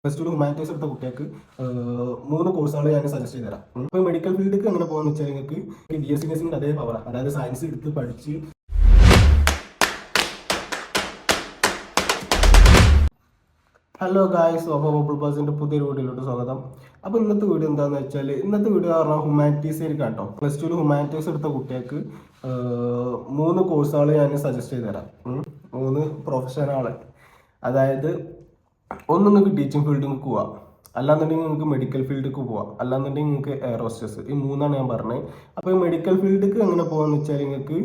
Plus two humanities എടുത്ത കുട്ടികൾക്ക് 3 കോഴ്സുകൾ ഞാൻ സജസ്റ്റ് ചെയ്ത് തരാം. ഇപ്പോൾ മെഡിക്കൽ ഫീൽഡിലേക്ക് എങ്ങനെ പോകാന്ന് വെച്ചാൽ നിങ്ങൾക്ക് BSc നഴ്സിംഗിൻ്റെ അതേ പവർ, അതായത് സയൻസ് എടുത്ത് പഠിച്ച് ഹലോ ഗായ്സ്, ബബിൾ ബസിൻ്റെ പുതിയൊരു വീഡിയോയിലോട്ട് സ്വാഗതം. അപ്പോൾ ഇന്നത്തെ വീഡിയോ എന്താണെന്ന് വെച്ചാൽ പറഞ്ഞാൽ ഹ്യൂമാനിറ്റീസിലേക്ക് കേട്ടോ. പ്ലസ് ടുവിൽ ഹ്യൂമാനിറ്റീസ് എടുത്ത കുട്ടികൾക്ക് 3 കോഴ്സുകൾ ഞാൻ സജസ്റ്റ് ചെയ്ത് തരാം. 3 പ്രൊഫഷണൽ, അതായത് ഒന്ന് നിങ്ങൾക്ക് ടീച്ചിങ് ഫീൽഡിലേക്ക് പോവാം, അല്ലാന്നുണ്ടെങ്കിൽ നിങ്ങൾക്ക് മെഡിക്കൽ ഫീൽഡിലേക്ക് പോവാം, അല്ലാന്നുണ്ടെങ്കിൽ നിങ്ങൾക്ക് എയർ ഹോസ്റ്റസ്. ഈ 3 ഞാൻ പറഞ്ഞത്. അപ്പോൾ ഈ മെഡിക്കൽ ഫീൽഡിലേക്ക് എങ്ങനെ പോകാമെന്ന് വെച്ചാൽ നിങ്ങൾക്ക്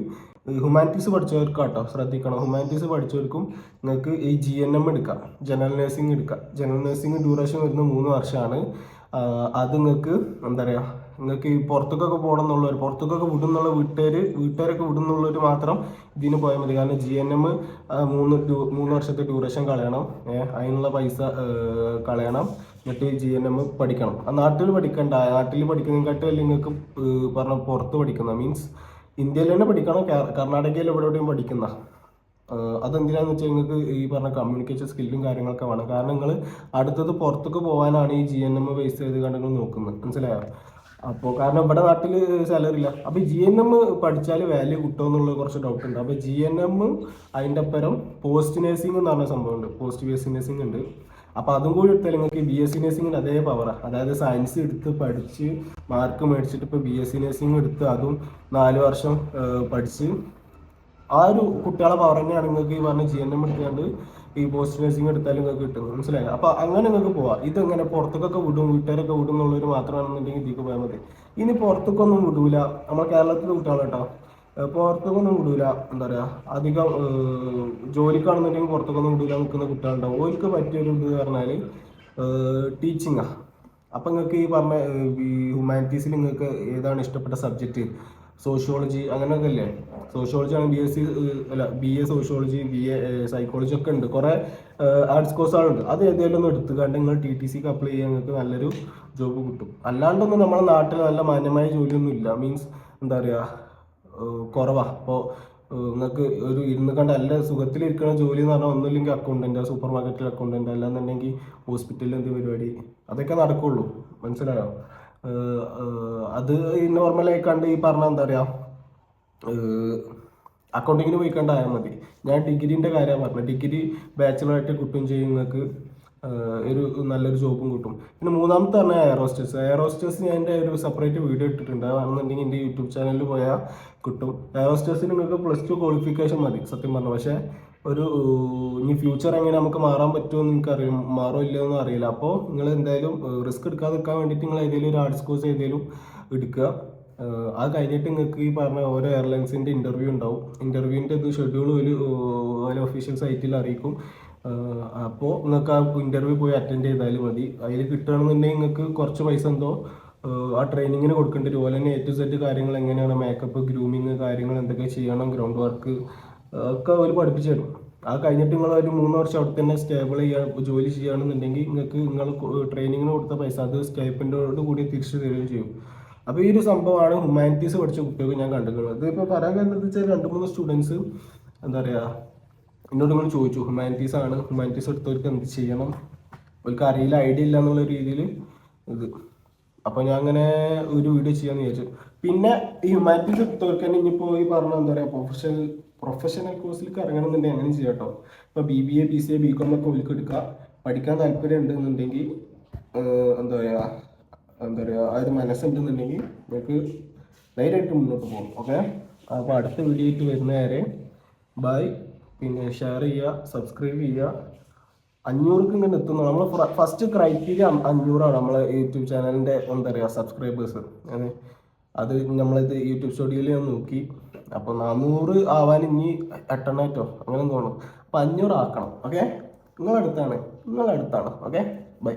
ഹ്യൂമാനിറ്റീസ് പഠിച്ചവർക്ക് കേട്ടോ ശ്രദ്ധിക്കണം. ഹ്യൂമാനിറ്റീസ് പഠിച്ചവർക്കും നിങ്ങൾക്ക് ഈ GNM എടുക്കാം, ജനറൽ നഴ്സിംഗ് എടുക്കാം. ജനറൽ നഴ്സിംഗ് ഡ്യൂറേഷൻ വരുന്നത് 3 വർഷമാണ്. അത് നിങ്ങൾക്ക് എന്താ പറയുക, നിങ്ങൾക്ക് ഈ പുറത്തേക്കൊക്കെ പോകണം എന്നുള്ളവർ, പുറത്തേക്കൊക്കെ വിടുന്നുള്ള വീട്ടുകാരൊക്കെ വിടുന്നുള്ളവർ മാത്രം ഇതിന് പോയാൽ മതി. കാരണം GNM 3 വർഷത്തെ ഡ്യൂറേഷൻ കളയണം, അതിനുള്ള പൈസ കളയണം, എന്നിട്ട് GNM പഠിക്കണം. നാട്ടിൽ പഠിക്കണ്ട, നാട്ടിൽ പഠിക്കുന്നതിനെക്കാട്ടും നിങ്ങൾക്ക് പറഞ്ഞ പുറത്ത് പഠിക്കുന്ന മീൻസ് ഇന്ത്യയിൽ തന്നെ പഠിക്കണം, കർണാടകയിൽ എവിടെയും പഠിക്കുന്ന. അതെന്തിനാന്ന് വെച്ചാൽ നിങ്ങൾക്ക് ഈ പറഞ്ഞ കമ്മ്യൂണിക്കേഷൻ സ്കില്ലും കാര്യങ്ങളൊക്കെ വേണം. കാരണം നിങ്ങൾ അടുത്തത് പുറത്തേക്ക് പോകാനാണ് ഈ GNM ബേസ് ചെയ്ത് കണ്ട് നോക്കുന്നത്, മനസ്സിലായോ? അപ്പോൾ കാരണം ഇവിടെ നാട്ടിൽ സാലറി ഇല്ല. അപ്പോൾ GNM പഠിച്ചാൽ വാല്യൂ കിട്ടുമെന്നുള്ള കുറച്ച് ഡൗട്ട് ഉണ്ട്. അപ്പോൾ GNM അതിൻ്റെ അപ്പുറം പോസ്റ്റ് നഴ്സിംഗ് എന്ന് പറഞ്ഞ സംഭവമുണ്ട്, പോസ്റ്റ് BSc നഴ്സിംഗ് ഉണ്ട്. അപ്പോൾ അതും കൂടി എടുത്താൽ നിങ്ങൾക്ക് BSc നഴ്സിംഗിന് അതേ പവറാണ്. അതായത് സയൻസ് എടുത്ത് പഠിച്ച് മാർക്ക് മേടിച്ചിട്ട് ഇപ്പോൾ BSc നഴ്സിംഗ് എടുത്ത് അതും 4 വർഷം പഠിച്ച് ആ ഒരു കുട്ടികളെ പവർ തന്നെയാണ് നിങ്ങൾക്ക് ഈ പറഞ്ഞ GNM എടുത്തുകൊണ്ട് ഈ പോസ്റ്റ് നഴ്സിംഗ് എടുത്താലും നിങ്ങൾക്ക് കിട്ടുന്നത്, മനസ്സിലായി? അപ്പോൾ അങ്ങനെ നിങ്ങൾക്ക് പോവാം. ഇതെങ്ങനെ പുറത്തേക്കൊക്കെ വിടും, വീട്ടുകാരൊക്കെ വിടും എന്നുള്ളവർ മാത്രമാണെന്നുണ്ടെങ്കിൽ ഇതിലേക്ക് പോയാൽ മതി. ഇനി പുറത്തേക്കൊന്നും വിടൂല, നമ്മൾ കേരളത്തിലെ കുട്ടികളെ കേട്ടോ, പുറത്തേക്കൊന്നും വിടൂല. എന്താ പറയുക, അധികം ജോലിക്കാണെന്നുണ്ടെങ്കിൽ പുറത്തേക്കൊന്നും വിടൂല നിൽക്കുന്ന കുട്ടികളുണ്ടാവും. ഓർക്ക് പറ്റിയൊരു ഇത് പറഞ്ഞാൽ ടീച്ചിങ്ങാണ്. അപ്പം നിങ്ങൾക്ക് ഈ പറഞ്ഞ ഈ ഹ്യൂമാനിറ്റീസിൽ നിങ്ങൾക്ക് ഏതാണ് ഇഷ്ടപ്പെട്ട സബ്ജക്റ്റ്? സോഷ്യോളജി അങ്ങനെയൊക്കെ അല്ലേ? സോഷ്യോളജി ആണ് BA സോഷ്യോളജി, BA സൈക്കോളജി ഒക്കെ ഉണ്ട്. കുറേ ആർട്സ് കോഴ്സുകളുണ്ട്. അത് ഏതെങ്കിലും ഒന്ന് എടുത്തുകൊണ്ട് നിങ്ങൾ TTCക്ക് അപ്ലൈ ചെയ്യാൻ നിങ്ങൾക്ക് നല്ലൊരു ജോബ് കിട്ടും. അല്ലാണ്ടൊന്നും നമ്മുടെ നാട്ടിൽ നല്ല മാന്യമായ ജോലിയൊന്നും ഇല്ല. മീൻസ് എന്താ പറയുക, കുറവാണ്. അപ്പോൾ നിങ്ങൾക്ക് ഒരു ഇരുന്ന് കണ്ട് നല്ല സുഖത്തിലിരിക്കുന്ന ജോലി എന്ന് പറഞ്ഞാൽ ഒന്നുമില്ലെങ്കിൽ അക്കൗണ്ടൻ്റ്, സൂപ്പർ മാർക്കറ്റിൽ അക്കൗണ്ടൻ്റ്, അല്ലാന്നുണ്ടെങ്കിൽ ഹോസ്പിറ്റലിൽ എന്ത് പരിപാടി, അതൊക്കെ നടക്കുള്ളൂ, മനസ്സിലായോ? അത് നോർമലായി കണ്ട് ഈ പറഞ്ഞ എന്താ പറയുക, അക്കൗണ്ടിങ്ങിന് പോയി കണ്ടായാൽ മതി. ഞാൻ ഡിഗ്രീൻ്റെ കാര്യമാണ് പറഞ്ഞത്. ഡിഗ്രി ബാച്ചിലറായിട്ട് കിട്ടുകയും ചെയ്യും, നിങ്ങൾക്ക് ഒരു നല്ലൊരു ജോബും കിട്ടും. പിന്നെ മൂന്നാമത്തെ പറഞ്ഞാൽ എയർ ഹോസ്റ്റസ്. എയർ ഹോസ്റ്റസ് ഞാൻ എൻ്റെ ഒരു സെപ്പറേറ്റ് വീഡിയോ ഇട്ടിട്ടുണ്ട്. അതാണെന്നുണ്ടെങ്കിൽ എൻ്റെ യൂട്യൂബ് ചാനലിൽ പോയാൽ കിട്ടും. എയർ ഹോസ്റ്റസിന് നിങ്ങൾക്ക് +2 ക്വാളിഫിക്കേഷൻ മതി സത്യം പറഞ്ഞു. പക്ഷേ ഒരു ഇനി ഫ്യൂച്ചർ എങ്ങനെ നമുക്ക് മാറാൻ പറ്റുമെന്ന് എനിക്കറിയാം, മാറോ ഇല്ലയെന്നും അറിയില്ല. അപ്പോൾ നിങ്ങൾ എന്തായാലും റിസ്ക് എടുക്കാതെ നിൽക്കാൻ വേണ്ടിയിട്ട് നിങ്ങൾ ഏതെങ്കിലും ഒരു ആർട്സ് കോഴ്സ് ഏതെങ്കിലും എടുക്കുക. അത് കഴിഞ്ഞിട്ട് നിങ്ങൾക്ക് ഈ പറഞ്ഞ ഓരോ എയർലൈൻസിൻ്റെ ഇൻ്റർവ്യൂ ഉണ്ടാവും. ഇൻ്റർവ്യൂവിൻ്റെ ഇത് ഷെഡ്യൂൾ ഒരു ഒഫീഷ്യൽ സൈറ്റിൽ അറിയിക്കും. അപ്പോൾ നിങ്ങൾക്ക് ആ ഇൻ്റർവ്യൂ പോയി അറ്റൻഡ് ചെയ്താലും മതി. അതിൽ കിട്ടുകയാണെന്നുണ്ടെങ്കിൽ നിങ്ങൾക്ക് കുറച്ച് പൈസ എന്തോ ആ ട്രെയിനിങ്ങിന് കൊടുക്കേണ്ടി വരും. അതുപോലെ തന്നെ A to Z കാര്യങ്ങൾ എങ്ങനെയാണ്, മേക്കപ്പ്, ഗ്രൂമിങ് കാര്യങ്ങൾ എന്തൊക്കെ ചെയ്യണം, ഗ്രൗണ്ട് വർക്ക് ഒക്കെ അവർ പഠിപ്പിച്ചു തരും. അത് കഴിഞ്ഞിട്ട് നിങ്ങൾ ഒരു 3 വർഷം അവിടെ തന്നെ സ്റ്റേബിൾ ജോലി ചെയ്യുകയാണെന്നുണ്ടെങ്കിൽ നിങ്ങൾക്ക് നിങ്ങൾ ട്രെയിനിങ്ങിന് കൊടുത്ത പൈസ അത് സ്റ്റൈപ്പൻഡോട് കൂടി തിരിച്ചു തരികയും ചെയ്യും. അപ്പോൾ ഈ ഒരു സംഭവമാണ് ഹ്യൂമാനിറ്റീസ് പഠിച്ച കുട്ടികൾക്ക് ഞാൻ കണ്ടിട്ടുള്ളത്. ഇപ്പോൾ പറയാൻ കാരണം എന്താ വെച്ചാൽ 2-3 സ്റ്റുഡൻസ് എന്താ പറയുക എന്നോട് നിങ്ങൾ ചോദിച്ചു, ഹ്യൂമാനിറ്റീസ് ആണ്, ഹ്യൂമാനിറ്റീസ് എടുത്തവർക്ക് എന്ത് ചെയ്യണം, അവർക്ക് അറിയില്ല, ഐഡിയ ഇല്ല എന്നുള്ള രീതിയിൽ ഇത്. അപ്പോൾ ഞാൻ അങ്ങനെ ഒരു വീഡിയോ ചെയ്യാമെന്ന് വിചാരിച്ചു. പിന്നെ ഈ ഹ്യൂമാനിറ്റീസ് എടുത്തവർക്ക് തന്നെ ഇനിയിപ്പോൾ ഈ പറഞ്ഞ എന്താ പറയുക പ്രൊഫഷണൽ കോഴ്സിലേക്ക് ഇറങ്ങണമെന്നുണ്ടെങ്കിൽ അങ്ങനെ ചെയ്യാം കേട്ടോ. ഇപ്പോൾ BBA, BCA, BCom ഒക്കെ അവർക്ക് എടുക്കുക. പഠിക്കാൻ താല്പര്യം ഉണ്ടെന്നുണ്ടെങ്കിൽ എന്താ പറയുക ആ ഒരു മനസ്സുണ്ടെന്നുണ്ടെങ്കിൽ നിങ്ങൾക്ക് ധൈര്യമായിട്ട് മുന്നോട്ട് പോകും. ഓക്കെ, അപ്പോൾ അടുത്ത വീഡിയോ ആയിട്ട് വരുന്നവരെ ബൈ. പിന്നെ ഷെയർ ചെയ്യുക, സബ്സ്ക്രൈബ് ചെയ്യുക. 500 ഇങ്ങനെ എത്തുന്നു. നമ്മൾ ഫസ്റ്റ് ക്രൈറ്റീരിയ 500ആണ് നമ്മളെ യൂട്യൂബ് ചാനലിൻ്റെ എന്താ പറയുക സബ്സ്ക്രൈബേഴ്സ്. അത് നമ്മളിത് യൂട്യൂബ് സ്റ്റുഡിയോയിൽ ഞാൻ നോക്കി. അപ്പോൾ 400 ആവാൻ ഇനി 8 എണ്ണമായിട്ടോ അങ്ങനെ തോന്നും. അപ്പോൾ 500 ആക്കണം. ഓക്കെ, നിങ്ങളടുത്താണ്. Okay, by.